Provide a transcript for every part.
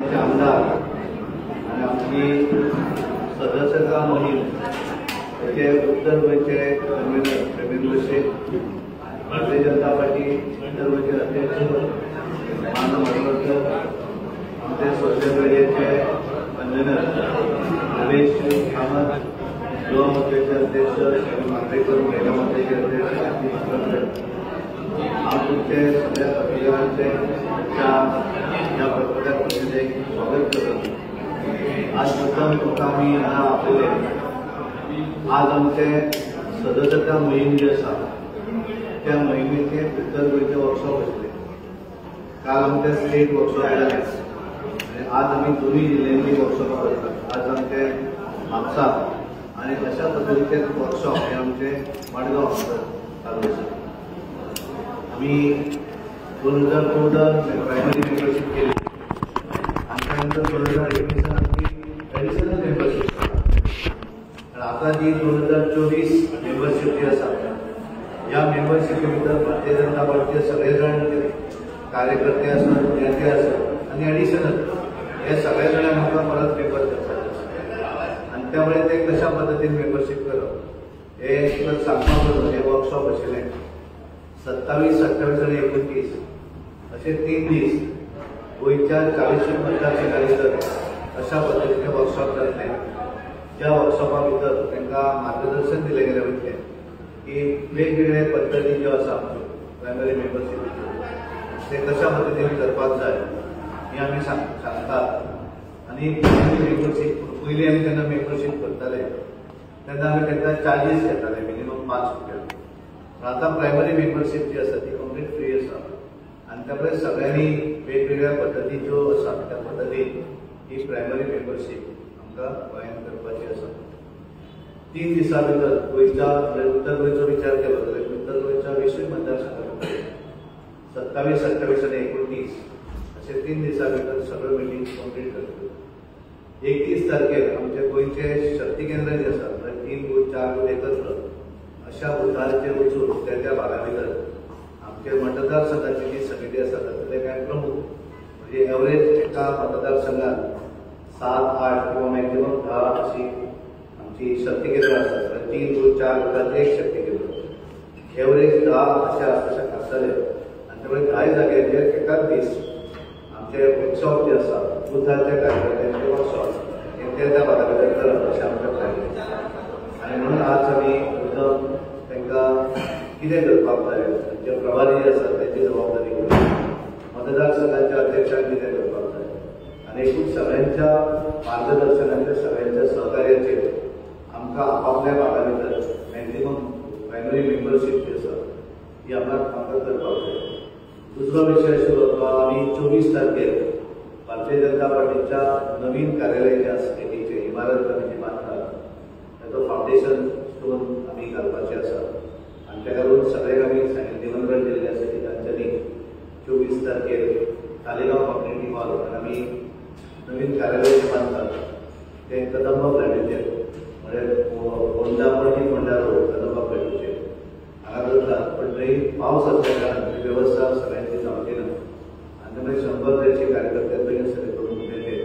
आमचे आमदार आणि आमची सदस्यता मोहीम त्याचे उत्तर गोयचे कन्व्हेनर रवींद्र शेठ, भारतीय जनता पार्टी उत्तर गोयचे अध्यक्ष मानव मडकळकर, आमचे सोशल मीडियाचे कन्व्हेनर रमेश कामत, युवा मोर्चाचे अध्यक्ष शरद मांजरेकर, महिला मोर्चाचे अध्यक्ष आमचे सगळ्या पत्रकारांचे या पत्रकार परिषदेक स्वागत करतो. आज प्रथम तुका आम्ही हांगा आपले आज आमचे सदस्यता मोहीम जी आसा त्या मोहिमेचे उत्तर गोयचे वर्कशॉप आसले. काल आमचे स्टेट वर्कशॉप जाले आणि आज आम्ही दोन्ही जिल्ह्यांनी वर्कशॉप करतात. आज आमचे म्हापसा आणि अशा पद्धतीचे वर्कशॉप हे आमचे मडगांव चालू आसा. आम्ही 2014 प्रायमरी मेंबरशिप केली आणि त्यानंतर 2019 आमची ॲडिशनल मेंबरशिप आणि आता जी 2024 मेंबरशिप जी आसा या मेंबरशिपे भितर भारतीय जनता पार्टीचे सगळे जण कार्यकर्ते आसत, नेते आसत आणि ॲडिशनल हे सगळे जण आमकां परत मेंबर करतात आणि त्यामुळे ते कशा पद्धतीने मेंबरशिप करप हे सांगपाक हे वर्कशॉप आशिल्लें. 27, 28 आणि 29 असे 3 दीस गोयच्या 40 मतदारसंघांनी अशा पद्धतीचे वर्कशॉप जातले. ज्या वर्कशॉपा भितर तांकां मार्गदर्शन दिले गेले वयतले की वेगवेगळे पद्धती ज्यो आसा प्रायमरी मेंबरशिप ते कशा पद्धतीने करपाक जाय हे आमी सांगतात. आणि मेंबरशिप पयलीं आमी जेन्ना मेंबरशिप करताले तेन्ना आमी तांकां चार्जीस घेताले मिनिमम 5 रुपया. आता प्रायमरी मेंबरशिप जी आसा ती कंप्लीट फ्री आसा आणि त्यामुळे सगळ्यांनी वेगवेगळ्या पद्धती ज्यो आसा त्या पद्धतीन ही प्रायमरी मेंबरशिप आमकां गोंयांत करपाची आसा. 3 दिसां भितर गोंयच्या उत्तर गोंयचो विचार केलो जाल्यार उत्तर गोंयच्या 20 मतदारसंघां 27, 28 आणि 29 असे 3 दिसां भितर सगळ्यो मिटींग कंप्लीट करतल्यो. 31 तारखेर आमचे गोंयचे शक्ती केंद्र जे आसा 3 बूथ 4 बूथ एकत्र अशा बुथांचेर वचून त्या भागा भितर आमचे मतदारसंघाची जी समिती आसा तातूंतले कांय प्रमुख म्हणजे एवरेज एका मतदारसंघात 7, 8 किंवा मॅक्झिमम 10 अशी आमची शक्ती केंद्रां आसतात. 3 बूथ 4 बुथांचे एक शक्ती केंद्र एवरेज 10 अशा आसतले आणि त्यामुळे 10 जाग्यांचेर एकाच दीस आमचे वर्कशॉप जे आसा बुथांचे कार्यकर्त्यांचे वर्कशॉप हे त्या भागा भितर करप अशें आमचे प्लॅन आणि म्हणून आज आमी तांकां कितें करपाक जाय जे प्रभारी जे आसात तांची जबाबदारी घेवन मतदारसंघाच्या अध्यक्षांक कितें करपाक जाय आणि एकूच सगळ्यांच्या मार्गदर्शनाचेर सगळ्यांच्या सहकार्याचेर आमकां आपापल्या भागा भितर मॅक्झिमम प्रायमरी मेंबरशीप जी आसा ती आमकां करपाक जाय. दुसरो विशय आशिल्लो तो आमी 24 तारखेर भारतीय जनता पार्टीच्या नवीन कार्यालय जे आसा स्टेटीचे इमारत आमी जी बांदतात ताचो फावंडेशन स्टोन आमी घालपाचे आसा आणि त्या लागून सगळ्यांक आमी निमंत्रण दिल्लें आसा की तांच्यांनी 24 तारखेर तालेगांव कम्युनिटी हॉल आमी नवीन कार्यालय बांदतात ते कदंबा फ्लॅटीचेर म्हणजे होंडा पणजी फोंडा रोड कदंबा फ्लॅटीचेर हांगा करतात. पण थंय पावस आसल्या कारणान ती वेवस्था सगळ्यांची जावची ना आणि त्यामुळे 100-150 कार्यकर्ते थंय सगळे करून येते.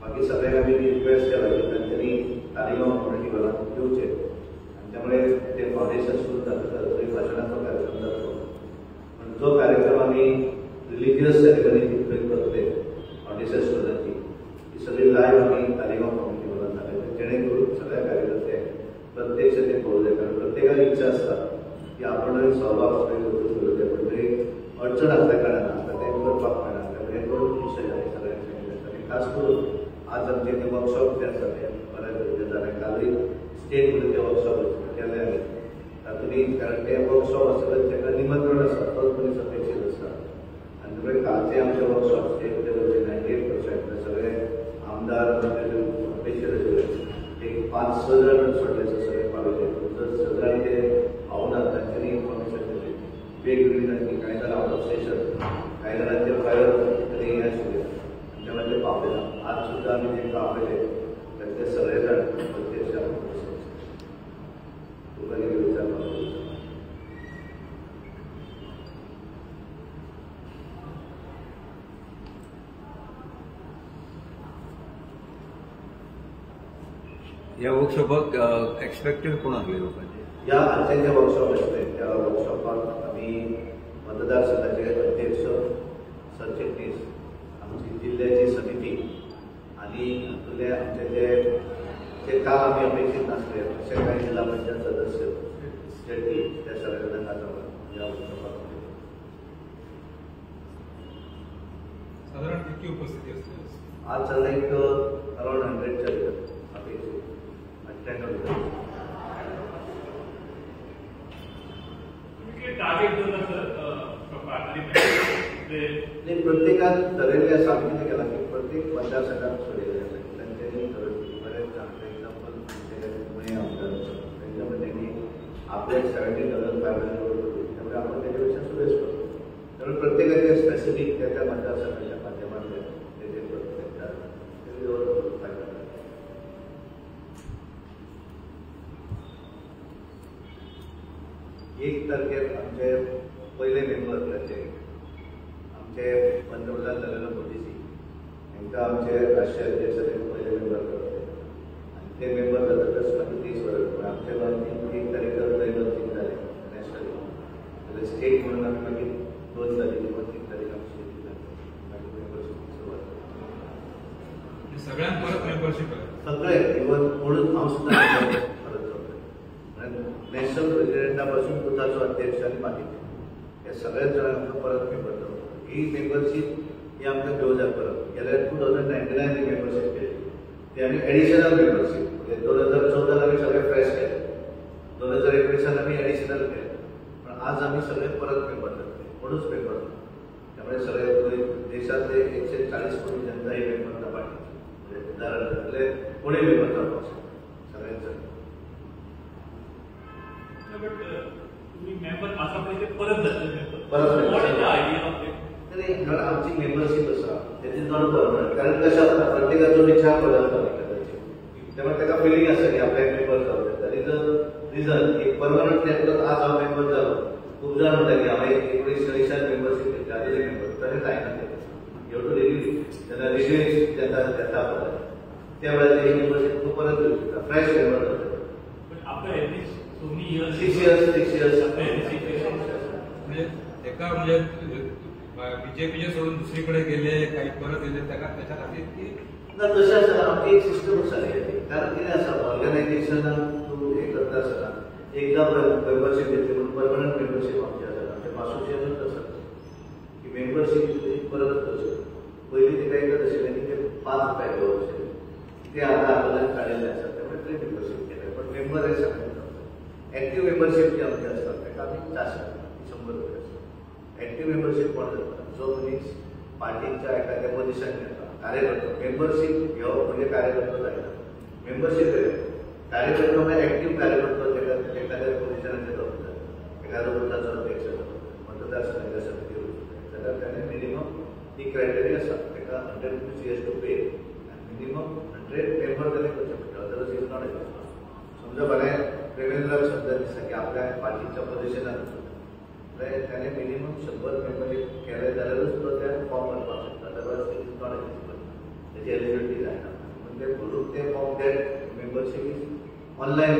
बाकी सगळ्यांक आमी रिक्वेस्ट केला की तांच्यांनी तालेगांव कम्युनिटी हॉलांत येवचें आणि त्यामुळे ते फावंडेशन सुरू जाता थंय भाशणाचो कार्यक्रम जातलो. पण जो कार्यक्रम आमी रिलिजियस सेरेमनी थंय करतले फावंडेशन स्टोनाची ती सगळी लायव्ह आमी तालेगांव कम्युनिटी हॉलांत घालतले जेणे करून सगळ्या कार्यकर्ते प्रत्यक्ष ते पळोवंक जाय. कारण प्रत्येकाची इच्छा आसता की आपणय सहभाग करतले पण थंय अडचण आसल्या कारणान आमकां तें करपाक मेळना. त्यामुळे दोन विशय जाले सगळ्यांचे आनी खास करून आज आमचे ते वर्कशॉप जे आसा ते बऱ्या तरेचे जाले. कालूय स्टेट लेवलचे वर्कशॉप केले आमी तातूंत कारण ते वर्कशॉप आसतले ताका निमंत्रण आसा तोच मनीस अपेक्षीत आसता आनी त्यामुळे कालचे आमचे वर्कशॉप स्टेट लेवलचे 98% सगळे आमदार अपेक्षीत आशिल्ले एक 5-6 जण सोडले सगळे पावले सगळ्यांनी ते पावनात तांच्यांनी इन्फॉर्मेशन दिली वेगवेगळी तांची कांय जाणां आउट ऑफ स्टेशन कांय जाणांचे प्रायर तरी हे आशिल्ले आनी त्यामुळे ते पावले ना. आज सुद्दां आमी तांकां आपयले ते सगळे जाण प्रत्यक्ष तुका कितें विचारपाक या वर्कशॉपाक एक्सपेक्टेड कोण आसले लोकांचे? या आजचे जे वर्कशॉप असते त्या वर्कशॉपात आम्ही मतदारसंघाचे अध्यक्ष, सरचिटणीस, आमची जिल्ह्याची समिती आणि आपले आमचे जे काम आम्ही अपेक्षित नसले असे काही जिल्हा पंचायत सदस्य शेट्टी त्या सगळ्यांना या वर्कशॉपात साधारण किती उपस्थिती असते? आज सध्या एक अराउंड 100च्या अपेक्षित अटेंड होते. प्रत्येकात ठरवले असं आम्ही किती केला की प्रत्येक मतदारसंघात सोडलेले त्यांनी बरेच चांगले एक्झाम्पल पुणे आमदार त्यांच्यामध्ये त्यांनी आपल्या 70,500 त्यामुळे आपण त्याच्यापेक्षा सुरेश करतो. त्यामुळे प्रत्येकाच्या स्पेसिफिक त्या मतदारसंघाच्या माध्यमातून त्याचे एक तारखेर आमचे पहिले मेंबर आमचे पंतप्रधान नरेंद्र मोदीजी यांना आमचे राष्ट्रीय अध्यक्ष पहिले मेंबर करते आणि ते मेंबर जातातच मागीर 30 वर्स आमच्या गोंयांत 1 तारखेर दैनंदीन झाले नॅशनली. जाल्यार स्टेट म्हणून आमी मागीर 2 तारीख किंवा 3 तारीख आमची मागीर मेंबरशीप सुरवात केली. सगळ्यांक परत मेंबरशीप सगळे इवन म्हणून हांव सुद्दां परत नॅशनल प्रेसिडेंटापासून दुधाचो अध्यक्ष आणि मागीर या सगळ्याच जणांना परत मेंबर जावं. ही मेंबरशीप ही आमकां घेवजाक परत गेल्या 2099 ही मेंबरशीप केली ती आमी एडिशनल मेंबरशीप म्हणजे 2014 आमी सगळे फ्रेश केले, 2019 आमी एडिशनल केले, पण आज आमी सगळे परत मेंबर जातले म्हणूनच मेंबर. त्यामुळे सगळे देशातले 140 कोटी जनता ही मेंबर जावपाची म्हणजे उदाहरण कोणी मेंबर जावपाक सगळ्यांचं. तुम्ही मेंबर असा पहिले परत आमची मेंबरशीप आसा त्याची चड परमनंट कारण कशें आसता प्रत्येकाचो विचार बदलता त्यामुळे ताका फिलिंग आसा की आपल्याक मेंबर जावं. दॅट इज अ रिजन एक परमनंट नेमकं आज हांव मेंबर जालो. खूब जाण म्हणटा की हांवें 1940 मेंबरशीप घेतली आजूनय मेंबर तशें जायना. यू टू रिव्यू जेन्ना रिव्यू जेन्ना घेता पळय त्या वेळार ती मेंबरशीप तूं परत घेवंक शकता, फ्रेश मेंबर जाता. सिक्स इयर्स म्हणजे एका म्हणजे बीजेपीचे सोडून दुसरीकडे गेले काही परत गेले त्याच्या खातीर की ना तशें आसा. आमची एक सिस्टम आसा कारण कितें आसा ऑर्गनायझेशनाक तूं हें करता आसतना एकदां मेंबरशीप घेतली म्हणून परमनंट मेंबरशीप आमची आसा. आमच्या असोसिएशनूच आसा की मेंबरशीप परत करची. पयलीं ते काय करत आशिल्लें की ते 5 रुपया घेवप आशिल्लें ते आतां आपल्याक काडिल्लें आसा त्यामुळे ते मेंबरशीप केलें. पण मेंबर हे सगळ्यांक एक्टिव्ह मेंबरशीप जी आमची आसता ताका आमी 100 रुपया आसता. एक्टिव्ह मेंबरशीप कोण जाता जो मनीस पार्टीच्या एखाद्या पोझिशन घेता कार्यकर्तो. मेंबरशीप घेवप म्हणजे कार्यकर्तो जायना. मेंबरशीप कार्यकर्तो म्हणजे एक्टिव्ह कार्यकर्तो एखाद्या पोझिशनाचेर जावं एखाद्या बुथाचो अध्यक्ष मतदारसंघाच्या समिती जाल्यार ताणें मिनिमम ती क्रायटेरिया आसा ताका 100 रुपीज ही हॅज टू पे आनी मिनिमम 100 मेंबर ताणें करचे पडटा अदरवायज इज नॉट एलिजिबल. समजा बरें प्रेमेंद्राक समजा दिसता की आपल्या पार्टीच्या पोझिशनार जाल्यार ताणें मिनिमम 100 मेंबर केले जाल्यारूच तो त्या फॉर्म भरपाक शकता अदरवायज इज नॉट एलिजिबल. तेजी एलिजिबिलिटी जायना. म्हणजे भरून ते form date membership is online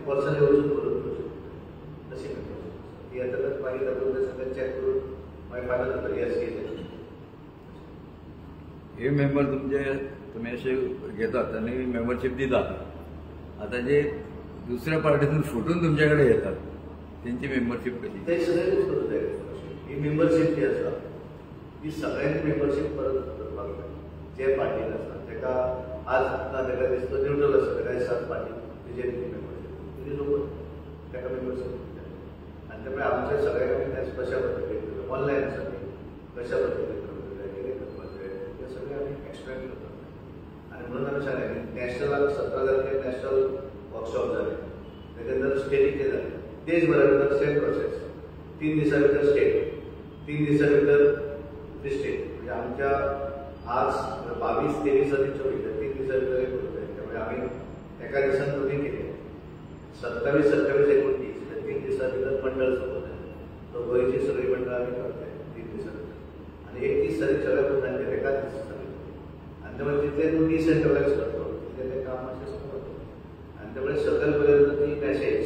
personally वचून भरून करूं शकता तशी मेंबरशीप ती येतकच मागीर तातूंत ते सगळें चॅक करून मागीर फायनल जाता येस येस. हे मेंबर तुम्ही असे घेतात आणि मेंबरशीप दितात. आता जे दुसऱ्या पार्टीतून फुटून तुमच्याकडे येतात त्यांची मेंबरशीप कशी? ते सगळेच करू जाय. ही मेंबरशीप जी आसा ही सगळ्यांनी मेंबरशीप परत करपाक जाय. जे पार्टीन आसा ताका आज ताका दिसता न्यूट्रल आसा ताका दिसता पार्टी बीजेपी मेंबरशीप तुजी लोक ताका मेंबरशीप आनी त्यामुळे आमचे सगळ्यांक कशा पद्दतीन ऑनलायन आसा ती कशा पद्दतीन करपाक जाय कितें करपाक जाय हे सगळें आमी एक्सप्लेन करतात. आनी म्हणून आमी सांगलें नॅशनलाक 17 तारखेर नॅशनल वर्कशॉप जाले ताचे नंतर स्टेटीचे जाले. देशभरा भितर सेम प्रोसेस 3 दिसां भितर स्टेट 3 दिसां भितर डिस्ट्रिक्ट म्हणजे आमच्या आज 22, 23 आनी 24 3 दिसां भितर एक करूंक जाय. त्यामुळे आमी एका दिसान दोनी केले 27, 28, 29 3 दिसां भितर मंडळ सोबत तो गोंयची सगळी मंडळ आमी करताय 3 दिसां भितर आनी 31 तारीख सगळ्या भुरग्यांचेर एकाच दिसा आनी त्यामुळे जितले तूं डिसेंट्रलायज करतो तितले ते काम मातशें सोंपता आणि त्यामुळे सकलपर्यंत ती मॅसेज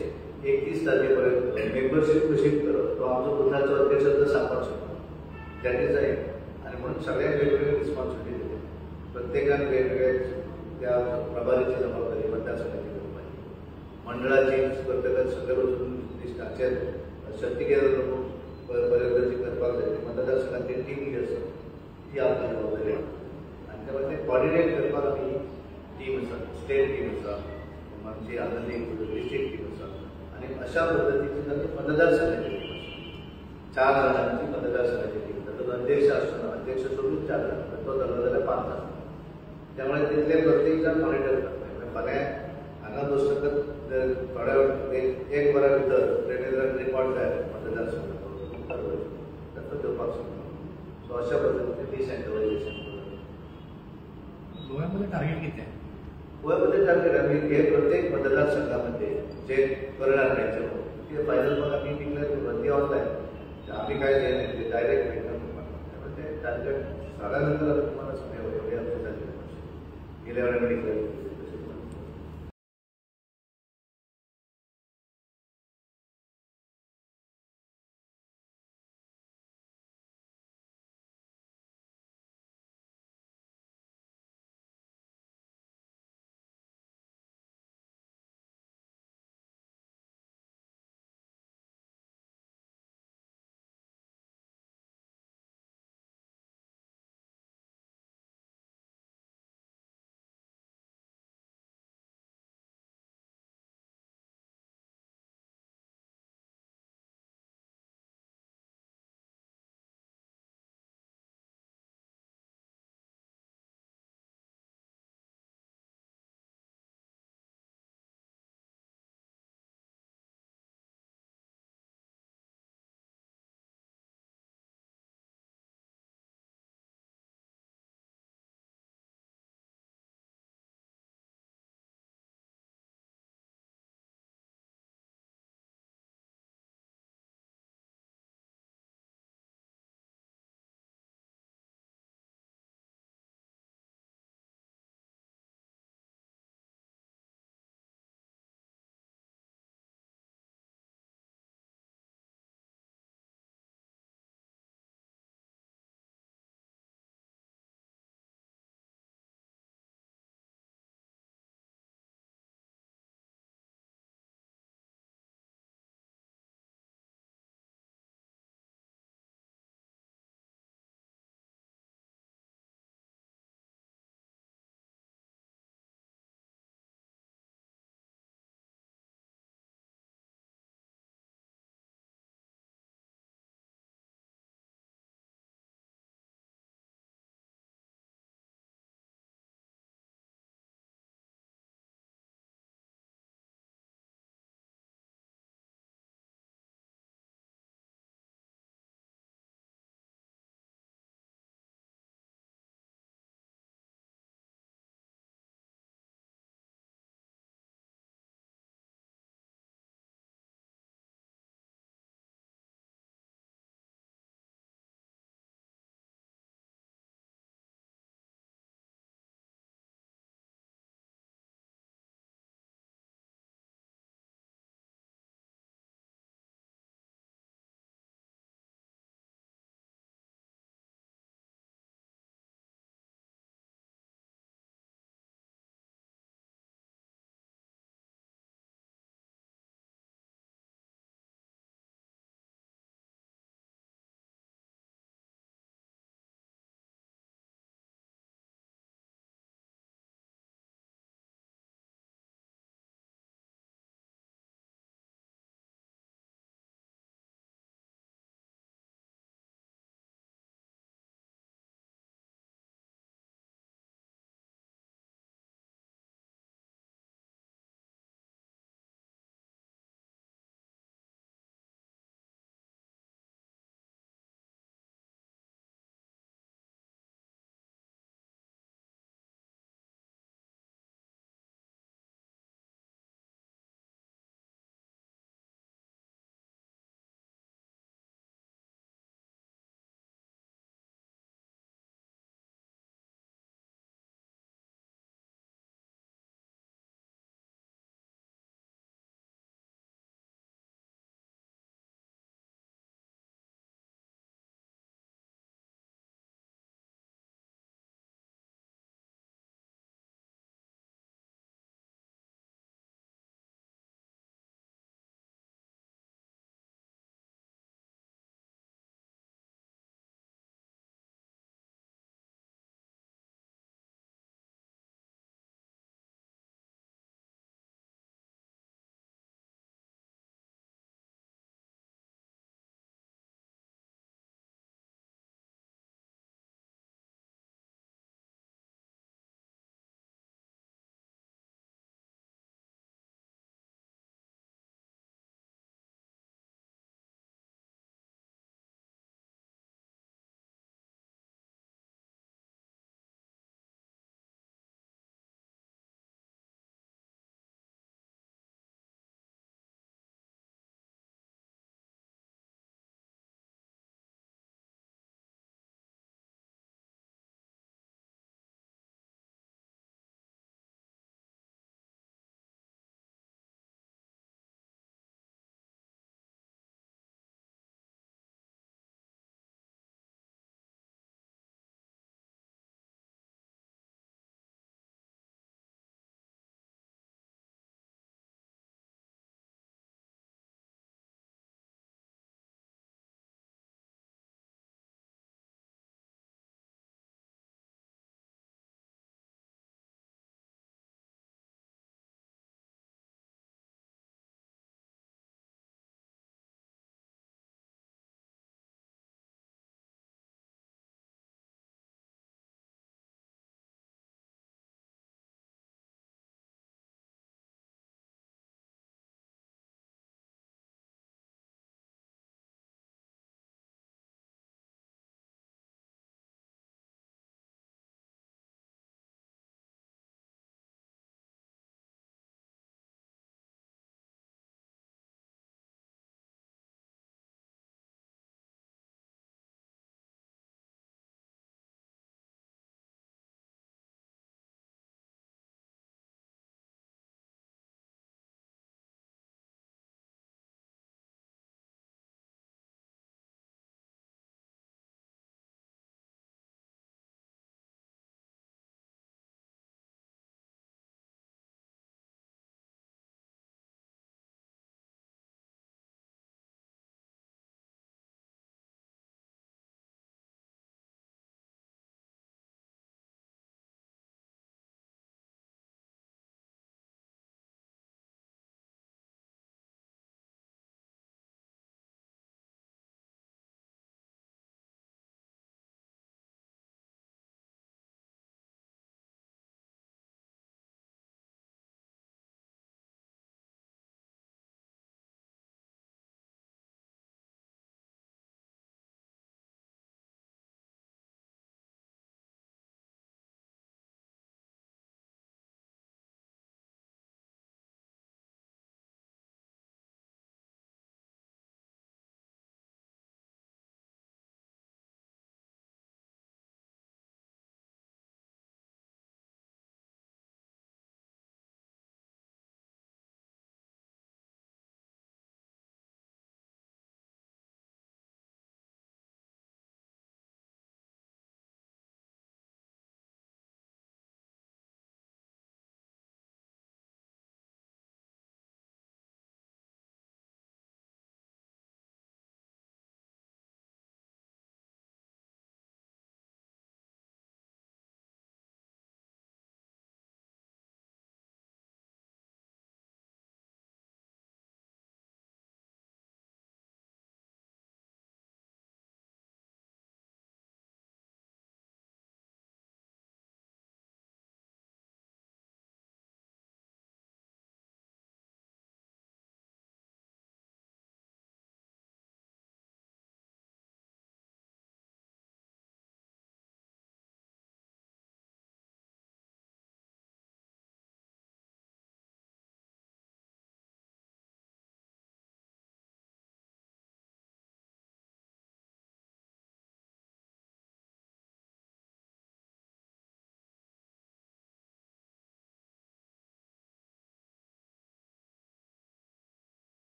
31 तारखेपर्यंत मेंबरशिप कशी करत तो आमचा बुथाचा अध्यक्ष तर सांगू शकतो त्यानेच आहे. आणि म्हणून सगळ्यांनी वेगवेगळी रिस्पॉन्सिबिलिटी दिली. प्रत्येकाने वेगवेगळ्या त्या प्रभारीची जबाबदारी मतदारसंघाची केली पाहिजे. मंडळाची प्रत्येकात सगळं स्ट्रक्चर शक्ती केंद्र पर्यंतची करपाक जाय मतदारसंघाची टीम जी आसा ती आपली जबाबदारी आहे. आणि त्यामुळे ते कॉर्डिनेट करपाक आमी टीम आसा, स्टेट टीम आसा, आमची आनंदी डिस्ट्रिक्ट टीम आसा आणि अशा पद्धतीची मतदारसंघाची टीम आसा. 4 जाणांची मतदारसंघाची टीम तातूंत अध्यक्ष आसतना अध्यक्ष सोडून 4 जाण तो धरलो जाल्यार 5 जाण. त्यामुळे तिथले प्रत्येक जण मॉनिटर करता. फाल्यां हांगा बसतकच थोड्या एक वरा भितर ट्रेनिंगाक रिपोर्ट जाय मतदारसंघाचो तातूंत घेवपाक शकता. सो अशा पद्धतीचे डिसेंट्रलायझेशन गोव्यामध्ये टार्गेट किती आहे? गोव्यामध्ये टार्गेट आम्ही हे प्रत्येक मतदारसंघामध्ये जे करणार नाही ते फायनल मग आम्ही डिक्लेअर करू. ती ऑनलाईन आम्ही काय ते डायरेक्ट भेटणार त्यामुळे ते टार्गेट साधारणतः तुम्हाला समय एवढे आमचे झाले गेल्या वेळेला डिक्लेअर